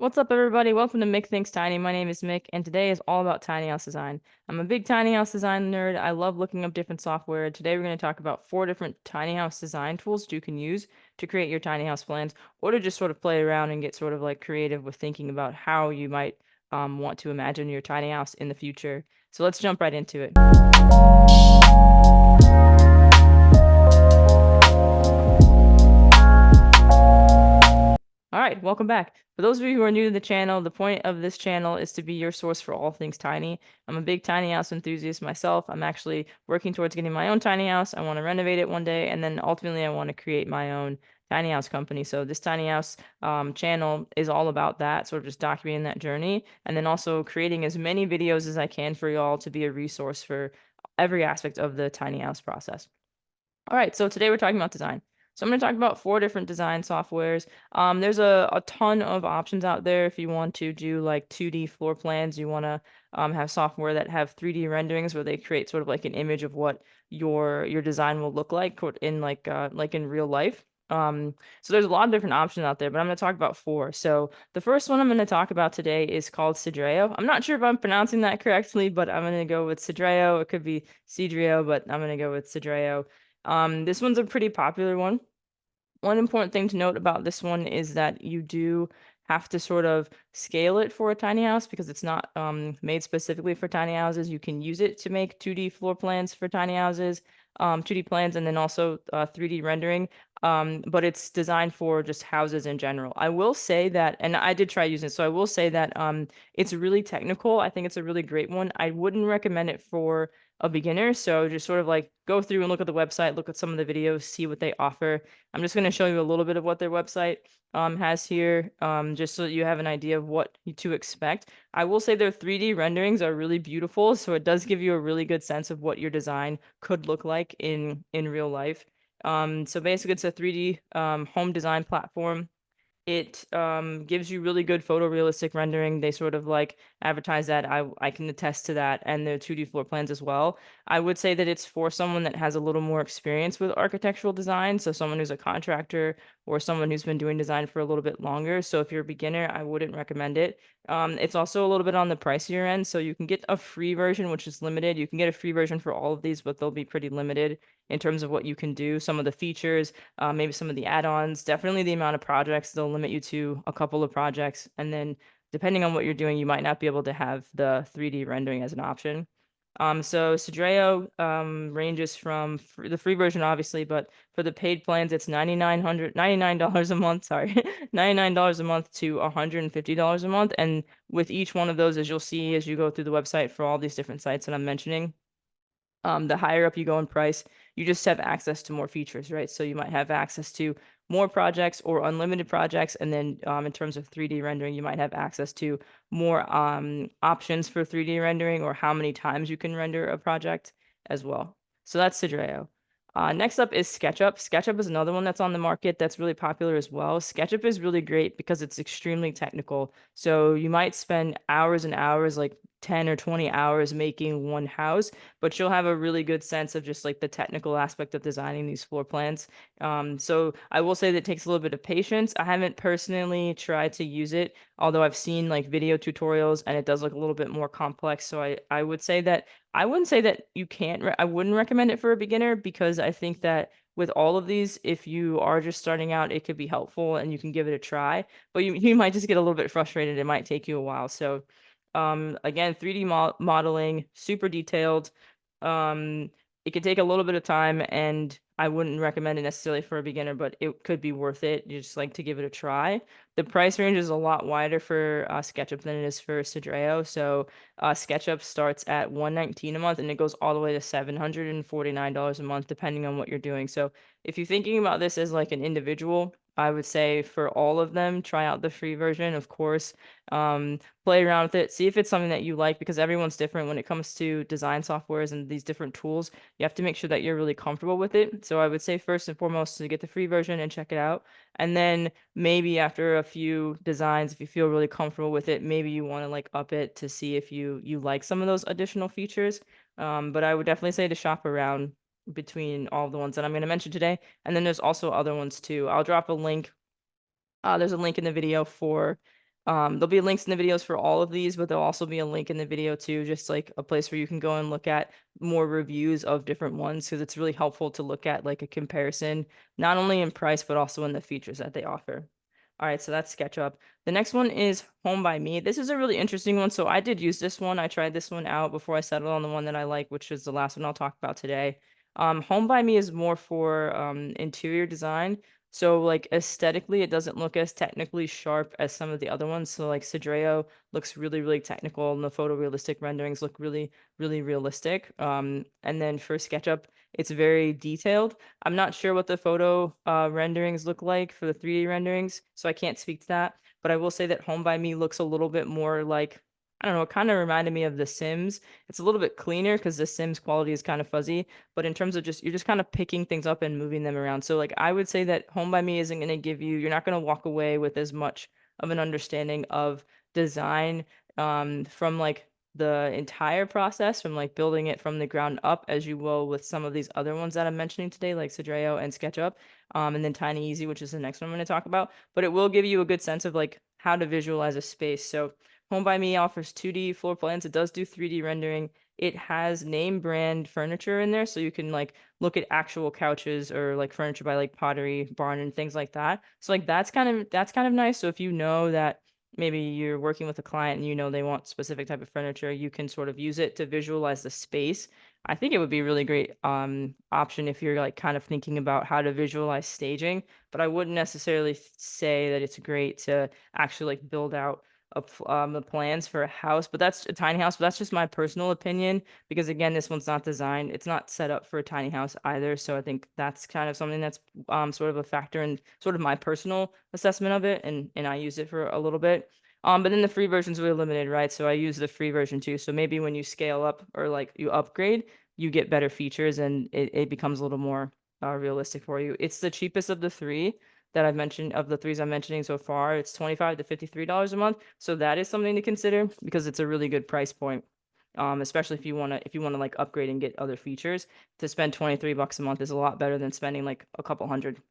What's up, everybody? Welcome to Mick Thinks Tiny. My name is Mick, and today is all about tiny house design. I'm a big tiny house design nerd. I love looking up different software. Today, we're going to talk about 4 different tiny house design tools you can use to create your tiny house plans, or to just sort of play around and get sort of like creative with thinking about how you might want to imagine your tiny house in the future. So let's jump right into it. All right, welcome back. For those of you who are new to the channel, the point of this channel is to be your source for all things tiny. I'm a big tiny house enthusiast myself. I'm actually working towards getting my own tiny house. I want to renovate it one day, and then ultimately I want to create my own tiny house company. So this tiny house channel is all about that, sort of just documenting that journey, and then also creating as many videos as I can for y'all to be a resource for every aspect of the tiny house process. All right, so today we're talking about design. So I'm going to talk about 4 different design softwares. There's a ton of options out there if you want to do like 2D floor plans. You want to have software that have 3D renderings where they create sort of like an image of what your design will look like in real life. So there's a lot of different options out there, but I'm going to talk about 4. So the first one I'm going to talk about today is called Cedreo. I'm not sure if I'm pronouncing that correctly, but I'm going to go with Cedreo. It could be Cedreo, but I'm going to go with Cedreo. This one's a pretty popular one. One important thing to note about this one is that you do have to sort of scale it for a tiny house because it's not made specifically for tiny houses. You can use it to make 2D floor plans for tiny houses, 2D plans, and then also 3D rendering. But it's designed for just houses in general. I will say that, and I did try using it, so I will say that it's really technical. I think it's a really great one. I wouldn't recommend it for a beginner. So just sort of like go through and look at the website, look at some of the videos, see what they offer. I'm just going to show you a little bit of what their website has here, just so that you have an idea of what to expect. I will say their 3D renderings are really beautiful, so it does give you a really good sense of what your design could look like in real life. So basically, it's a 3D home design platform. It gives you really good photorealistic rendering. They sort of like advertise that. I can attest to that, and the 2D floor plans as well. I would say that it's for someone that has a little more experience with architectural design, so someone who's a contractor or someone who's been doing design for a little bit longer. So if you're a beginner, I wouldn't recommend it. It's also a little bit on the pricier end, so you can get a free version, which is limited. You can get a free version for all of these, but they'll be pretty limited in terms of what you can do. Some of the features, maybe some of the add-ons, definitely the amount of projects. They'll limit you to a couple of projects, and then depending on what you're doing, you might not be able to have the 3D rendering as an option. So Cedreo ranges from the free version, obviously, but for the paid plans, it's $99 a month. Sorry, $99 a month to $150 a month. And with each one of those, as you'll see as you go through the website for all these different sites that I'm mentioning, the higher up you go in price, you just have access to more features, right? So you might have access to more projects or unlimited projects. And then in terms of 3D rendering, you might have access to more options for 3D rendering or how many times you can render a project as well. So that's Cedreo. Next up is SketchUp. SketchUp is another one that's on the market that's really popular as well. SketchUp is really great because it's extremely technical. So you might spend hours and hours, like 10 or 20 hours making one house, but you'll have a really good sense of just like the technical aspect of designing these floor plans. So I will say that it takes a little bit of patience. I haven't personally tried to use it, although I've seen like video tutorials and it does look a little bit more complex. So I would say that I wouldn't say that you can't, I wouldn't recommend it for a beginner because I think that with all of these, if you are just starting out, it could be helpful and you can give it a try, but you might just get a little bit frustrated. It might take you a while. So again, 3D modeling, super detailed. Um, it could take a little bit of time, and I wouldn't recommend it necessarily for a beginner, but it could be worth it. You just like to give it a try. The price range is a lot wider for SketchUp than it is for Cedreo. So SketchUp starts at $119 a month, and it goes all the way to $749 a month, depending on what you're doing. So if you're thinking about this as like an individual, I would say for all of them, try out the free version, of course. Play around with it, see if it's something that you like, because everyone's different when it comes to design softwares and these different tools. You have to make sure that you're really comfortable with it. So I would say first and foremost to get the free version and check it out. And then maybe after a few designs, if you feel really comfortable with it, maybe you want to like up it to see if you like some of those additional features. But I would definitely say to shop around between all the ones that I'm going to mention today. And then there's also other ones too. I'll drop a link. There's a link in the video for There'll be links in the videos for all of these, but there'll also be a link in the video too, just like a place where you can go and look at more reviews of different ones because it's really helpful to look at like a comparison, not only in price, but also in the features that they offer. All right, so that's SketchUp. The next one is Home by Me. This is a really interesting one. So I did use this one. I tried this one out before I settled on the one that I like, which is the last one I'll talk about today. Home by Me is more for interior design. So like aesthetically, it doesn't look as technically sharp as some of the other ones. So like cedreo looks really, really technical, and the photorealistic renderings look really, really realistic. And then for SketchUp, it's very detailed. I'm not sure what the photo renderings look like for the 3D renderings, so I can't speak to that. But I will say that Home by Me looks a little bit more like, I don't know, it kind of reminded me of The Sims. It's a little bit cleaner because The Sims quality is kind of fuzzy, but in terms of just you're just kind of picking things up and moving them around. So like I would say that Home by Me isn't going to give you, you're not going to walk away with as much of an understanding of design from like the entire process, from like building it from the ground up as you will with some of these other ones that I'm mentioning today, like cedreo and SketchUp, and then Tiny Easy, which is the next one I'm going to talk about. But it will give you a good sense of like how to visualize a space. So Home by Me offers 2D floor plans. It does do 3D rendering. It has name brand furniture in there, so you can like look at actual couches or like furniture by like Pottery Barn and things like that. So like that's kind of nice. So if you know that maybe you're working with a client and you know they want specific type of furniture, you can sort of use it to visualize the space. I think it would be a really great option if you're like kind of thinking about how to visualize staging, but I wouldn't necessarily say that it's great to actually like build out the plans for a house, but that's a tiny house. But that's just my personal opinion because again, this one's not designed. It's not set up for a tiny house either. So I think that's kind of something that's sort of a factor in sort of my personal assessment of it, and I use it for a little bit. But then the free version's really limited, right? So I use the free version too. So maybe when you scale up or like you upgrade, you get better features and it becomes a little more realistic for you. It's the cheapest of the three that I've mentioned, of the threes I'm mentioning so far. It's $25 to $53 a month. So that is something to consider because it's a really good price point. Especially if you wanna like upgrade and get other features. To spend 23 bucks a month is a lot better than spending like a couple hundred.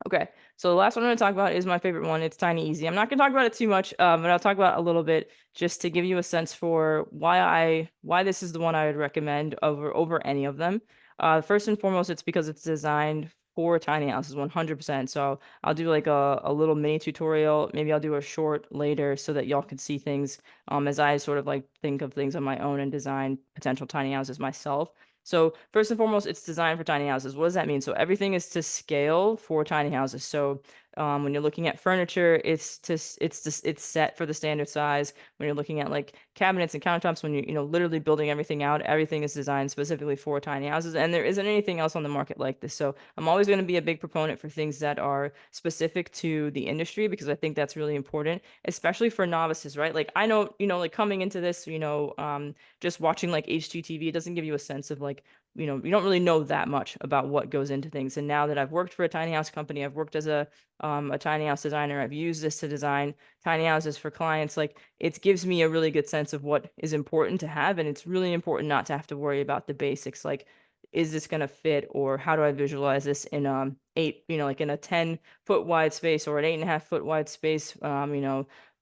Okay, so the last one I'm going to talk about is my favorite one. It's Tiny Easy. I'm not going to talk about it too much, but I'll talk about it a little bit just to give you a sense for why this is the one I would recommend over any of them. First and foremost, it's because it's designed for tiny houses, 100%. So I'll do like a little mini tutorial. Maybe I'll do a short later so that y'all can see things as I sort of like think of things on my own and design potential tiny houses myself. So first and foremost, it's designed for tiny houses. What does that mean? So everything is to scale for tiny houses. So when you're looking at furniture, it's set for the standard size. When you're looking at like cabinets and countertops, when you're literally building everything out, everything is designed specifically for tiny houses, and there isn't anything else on the market like this. So I'm always going to be a big proponent for things that are specific to the industry because I think that's really important, especially for novices, right? Like I know, like coming into this, just watching like HGTV, it doesn't give you a sense of like, you don't really know that much about what goes into things. And now that I've worked for a tiny house company, I've worked as a tiny house designer, I've used this to design tiny houses for clients. Like it gives me a really good sense of what is important to have. And it's really important not to have to worry about the basics. Like, is this going to fit, or how do I visualize this in like in a 10-foot wide space or an 8.5-foot wide space,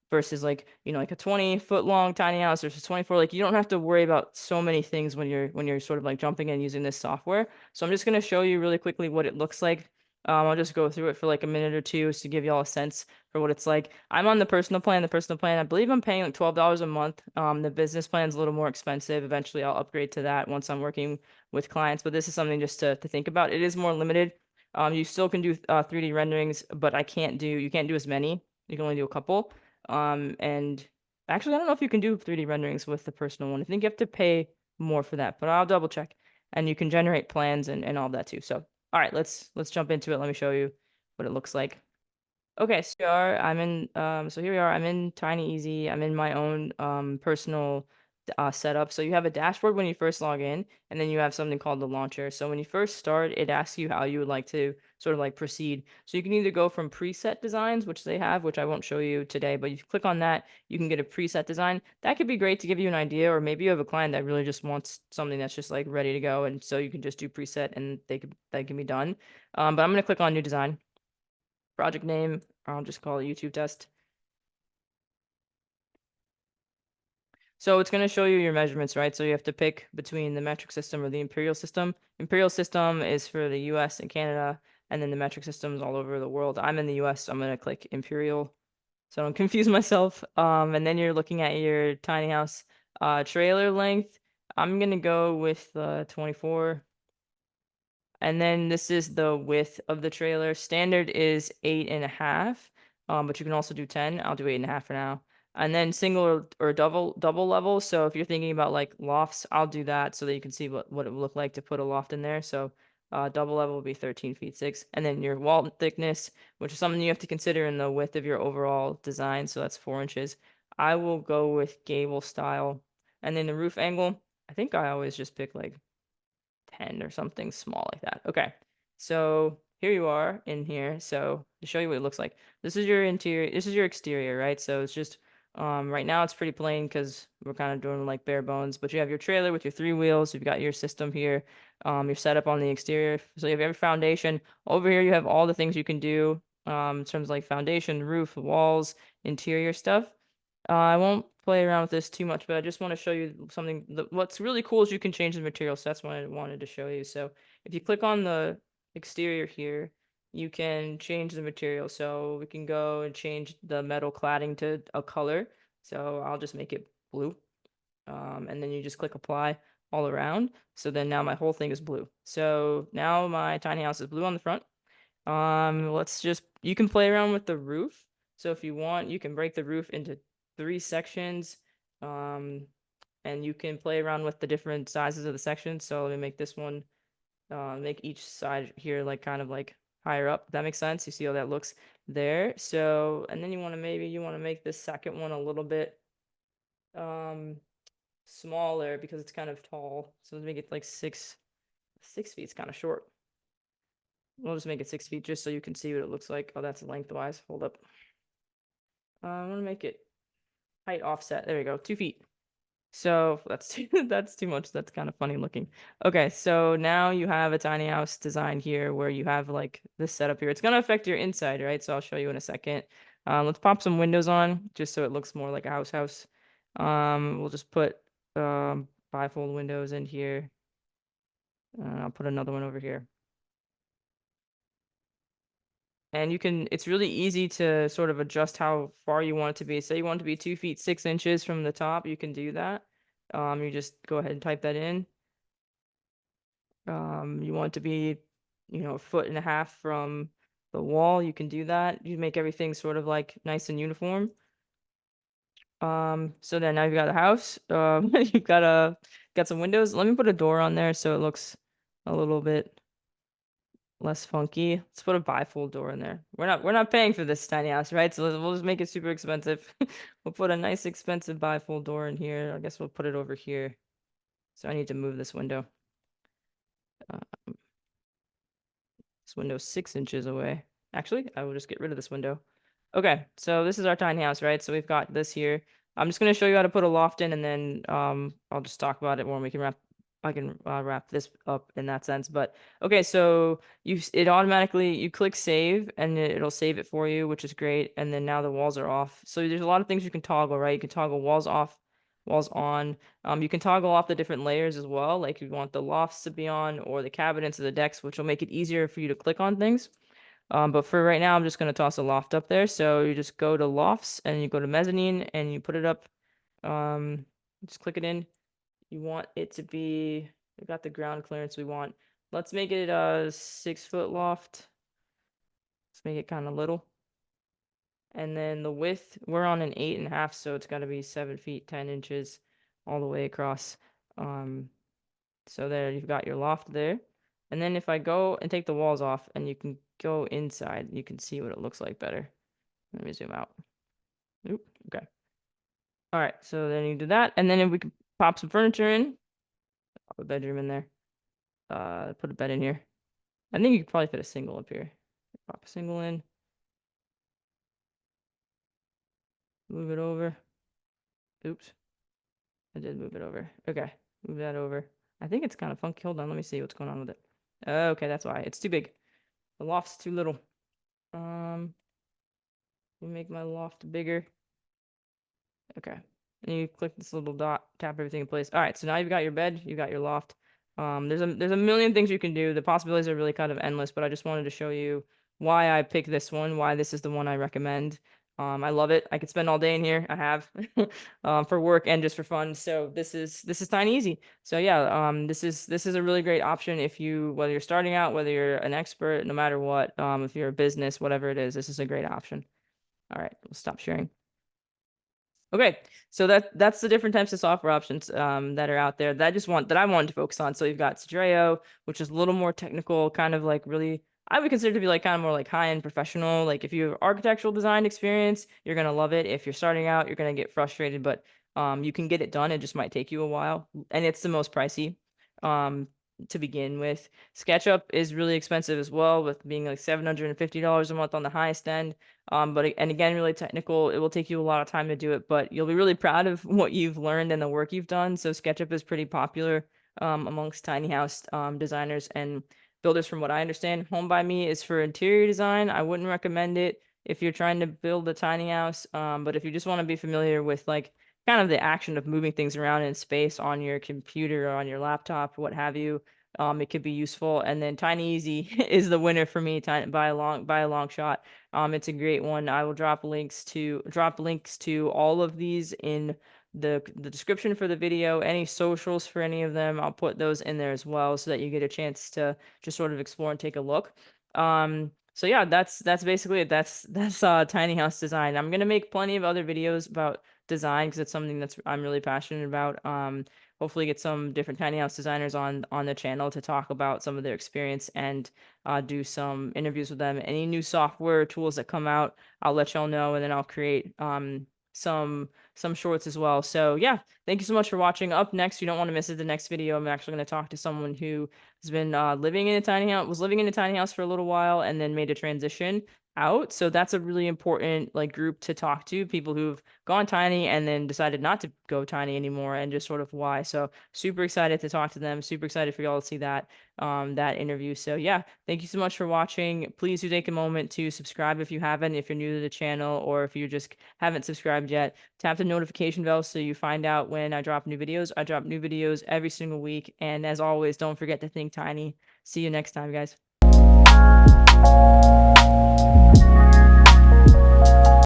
versus like like a 20-foot long tiny house versus 24. Like you don't have to worry about so many things when you're sort of like jumping in using this software. So I'm just going to show you really quickly what it looks like. I'll just go through it for like a minute or two just to give you all a sense for what it's like. I'm on the personal plan. The personal plan, I believe I'm paying like $12 a month. The business plan is a little more expensive. Eventually I'll upgrade to that once I'm working with clients, but this is something just to think about. It is more limited. You still can do 3D renderings, but you can't do as many. You can only do a couple. And actually, I don't know if you can do 3D renderings with the personal one. I think you have to pay more for that, but I'll double check. And you can generate plans and all that too. So, all right, let's jump into it. Let me show you what it looks like. Okay, so here we are. I'm in Tiny Easy. I'm in my own personal setup. So you have a dashboard when you first log in, and then you have something called the launcher. So when you first start, it asks you how you would like to sort of like proceed. So you can either go from preset designs, which they have, which I won't show you today, but you click on that, you can get a preset design. That could be great to give you an idea, or maybe you have a client that really just wants something that's just like ready to go, and so you can just do preset and that can be done. But I'm gonna click on new design. Project name, I'll just call it YouTube test. So it's going to show you your measurements, right? So you have to pick between the metric system or the imperial system. Imperial system is for the US and Canada, and then the metric system is all over the world. I'm in the US, so I'm going to click imperial so I don't confuse myself. And then you're looking at your tiny house trailer length. I'm going to go with 24. And then this is the width of the trailer. Standard is 8.5, but you can also do 10. I'll do 8.5 for now. And then single or double level. So if you're thinking about like lofts, I'll do that so that you can see what it would look like to put a loft in there. So double level will be 13 feet 6. And then your wall thickness, which is something you have to consider in the width of your overall design. So that's 4 inches. I will go with gable style. And then the roof angle, I think I always just pick like 10 or something small like that. Okay. So here you are in here. So to show you what it looks like, this is your interior, this is your exterior, right? So it's just right now it's pretty plain because we're kind of doing like bare bones, but you have your trailer with your 3 wheels, you've got your system here, your setup on the exterior. So you have every foundation. Over here you have all the things you can do in terms of like foundation, roof, walls, interior stuff. I won't play around with this too much, but I just want to show you something. What's really cool is you can change the material, so that's what I wanted to show you. So if you click on the exterior here, you can change the material. So we can go and change the metal cladding to a color. So I'll just make it blue. And then you just click apply all around. So then now my whole thing is blue. So now my tiny house is blue on the front. Let's just, you can play around with the roof. So if you want, you can break the roof into 3 sections. Um, and you can play around with the different sizes of the sections. So let me make this one, make each side here like kind of like higher up. That makes sense. You see how that looks there. So, and then you want to make this second one a little bit, smaller because it's kind of tall. So let's make it like 6 feet is kind of short. We'll just make it 6 feet just so you can see what it looks like. Oh, that's lengthwise. Hold up. I want to make it height offset. There we go. 2 feet. So that's that's too much. That's kind of funny looking. Okay, so now you have a tiny house design here where you have like this setup here. It's gonna affect your inside, right? So I'll show you in a second. Let's pop some windows on just so it looks more like a house. We'll just put bifold windows in here. I'll put another one over here. And you can, it's really easy to sort of adjust how far you want it to be. Say you want it to be 2 feet 6 inches from the top, you can do that. You just go ahead and type that in. You want it to be, a foot and a half from the wall, you can do that. You make everything sort of like nice and uniform. So then now you've got a house. You've got some windows. Let me put a door on there so it looks a little bit less funky. Let's put a bifold door in there. We're not paying for this tiny house, right? So we'll just make it super expensive. We'll put a nice expensive bifold door in here. I guess we'll put it over here. So I need to move this window. This window's 6 inches away. Actually, I will just get rid of this window. Okay, so this is our tiny house, right? So we've got this here. I'm just gonna show you how to put a loft in, and then I'll just talk about it when we can I can wrap this up in that sense. But okay, so it automatically, you click save and it'll save it for you, which is great. And then now the walls are off. So there's a lot of things you can toggle, right? You can toggle walls off, walls on. You can toggle off the different layers as well. Like you want the lofts to be on or the cabinets or the decks, which will make it easier for you to click on things. But for right now, I'm just going to toss a loft up there. So you just go to lofts and you go to mezzanine and you put it up. Just click it in. You want it to be, we got the ground clearance we want. Let's make it a 6-foot loft. Let's make it kind of little. And then the width, we're on an 8.5, so it's got to be 7 feet 10 inches all the way across. So there you've got your loft there. And then if I go and take the walls off and you can go inside, you can see what it looks like better. Let me zoom out. Oop, okay. All right, so then you do that. And then if we can pop some furniture in, pop a bedroom in there, put a bed in here. I think you could probably fit a single up here. Pop a single in, move it over. Oops, I did move it over. Okay, move that over. I think it's kind of funky. Hold on, let me see what's going on with it. Okay, that's why. It's too big. The loft's too little. Let me make my loft bigger. Okay. and you click this little dot, tap everything in place. All right, so now you've got your bed, you've got your loft. There's a million things you can do. The possibilities are really kind of endless, but I just wanted to show you why I picked this one, why this is the one I recommend. I love it. I could spend all day in here. I have for work and just for fun. So this is tiny easy. So yeah, this is a really great option if you, whether you're starting out, whether you're an expert, no matter what, if you're a business, whatever it is, this is a great option. All right, we'll stop sharing. Okay, so that's the different types of software options that are out there that I wanted to focus on. So you've got cedreo, which is a little more technical, kind of like really I would consider to be like kind of more like high-end professional. Like if you have architectural design experience, you're gonna love it. If you're starting out, you're gonna get frustrated, but you can get it done. It just might take you a while, and it's the most pricey to begin with. SketchUp is really expensive as well, with being like $750 a month on the highest end. And again, really technical. It will take you a lot of time to do it, but you'll be really proud of what you've learned and the work you've done. So SketchUp is pretty popular amongst tiny house designers and builders, from what I understand. Home by Me is for interior design. I wouldn't recommend it if you're trying to build a tiny house. But if you just want to be familiar with like kind of the action of moving things around in space on your computer or on your laptop, what have you, it could be useful. And then Tiny Easy is the winner for me by a long shot. It's a great one. I will drop links to all of these in the description for the video. Any socials for any of them, I'll put those in there as well, so that you get a chance to just sort of explore and take a look. So yeah, that's basically it. That's tiny house design. I'm gonna make plenty of other videos about design because it's something I'm really passionate about. Hopefully get some different tiny house designers on the channel to talk about some of their experience and do some interviews with them. Any new software tools that come out, I'll let y'all know, and then I'll create some shorts as well. So yeah, thank you so much for watching. Up next, you don't want to miss it, the next video, I'm actually going to talk to someone who has been living in a tiny house, was living in a tiny house for a little while, and then made a transition out. So that's a really important like group to talk to, people who've gone tiny and then decided not to go tiny anymore, and just sort of why. So super excited to talk to them, super excited for y'all to see that interview. So yeah, thank you so much for watching. Please do take a moment to subscribe if you haven't, if you're new to the channel, or if you just haven't subscribed yet. Tap the notification bell so you find out when I drop new videos. I drop new videos every single week, and as always, don't forget to think tiny. See you next time, guys.